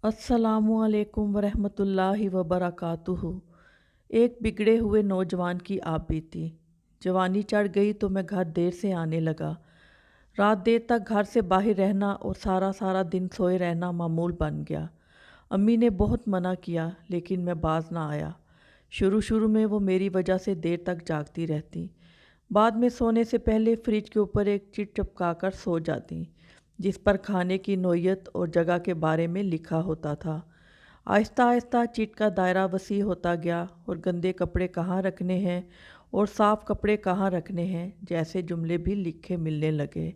अस्सलामुअलैकुम वरहमतुल्लाहि वबरकातुहू। एक बिगड़े हुए नौजवान की आप बीती। जवानी चढ़ गई तो मैं घर देर से आने लगा। रात देर तक घर से बाहर रहना और सारा सारा दिन सोए रहना मामूल बन गया। अम्मी ने बहुत मना किया लेकिन मैं बाज ना आया। शुरू शुरू में वो मेरी वजह से देर तक जागती रहती। बाद में सोने से पहले फ्रिज के ऊपर एक चिट चिपका कर सो जाती जिस पर खाने की नोयत और जगह के बारे में लिखा होता था। आहिस्ता आहिस्ता चिट का दायरा वसी होता गया और गंदे कपड़े कहाँ रखने हैं और साफ़ कपड़े कहाँ रखने हैं जैसे जुमले भी लिखे मिलने लगे।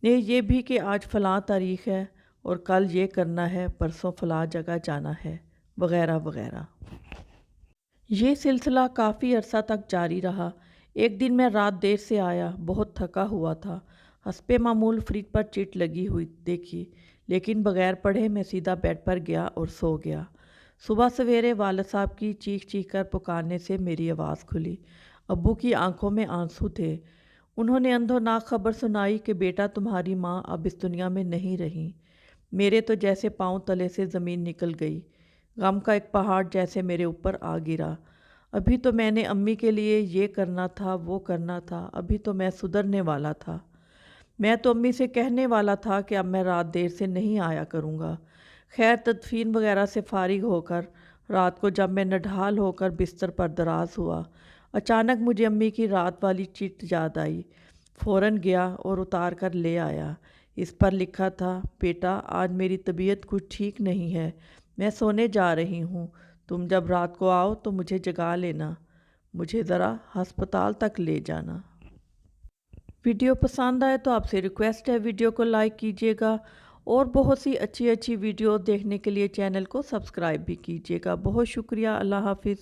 ये भी कि आज फ़लाँ तारीख़ है और कल ये करना है, परसों फ़लाँ जगह जाना है, वग़ैरह वग़ैरह। ये सिलसिला काफ़ी अरसा तक जारी रहा। एक दिन मैं रात देर से आया, बहुत थका हुआ था। हस्बे मामूल फ्रिज पर चिट लगी हुई देखी, लेकिन बगैर पढ़े मैं सीधा बेड पर गया और सो गया। सुबह सवेरे वालिद साहब की चीख चीख कर पुकारने से मेरी आवाज़ खुली। अब्बू की आंखों में आंसू थे। उन्होंने अंधोनाक खबर सुनाई कि बेटा तुम्हारी माँ अब इस दुनिया में नहीं रही। मेरे तो जैसे पाँव तले से ज़मीन निकल गई। गम का एक पहाड़ जैसे मेरे ऊपर आ गिरा। अभी तो मैंने अम्मी के लिए ये करना था, वो करना था, अभी तो मैं सुधरने वाला था। मैं तो अम्मी से कहने वाला था कि अब मैं रात देर से नहीं आया करूँगा। खैर तदफीन वगैरह से फारिग होकर रात को जब मैं नढाल होकर बिस्तर पर दराज हुआ, अचानक मुझे अम्मी की रात वाली चिट याद आई। फ़ौरन गया और उतार कर ले आया। इस पर लिखा था, बेटा आज मेरी तबीयत कुछ ठीक नहीं है, मैं सोने जा रही हूँ। तुम जब रात को आओ तो मुझे जगा लेना, मुझे ज़रा हस्पताल तक ले जाना। वीडियो पसंद आए तो आपसे रिक्वेस्ट है वीडियो को लाइक कीजिएगा और बहुत सी अच्छी अच्छी वीडियो देखने के लिए चैनल को सब्सक्राइब भी कीजिएगा। बहुत शुक्रिया। अल्लाह हाफिज़।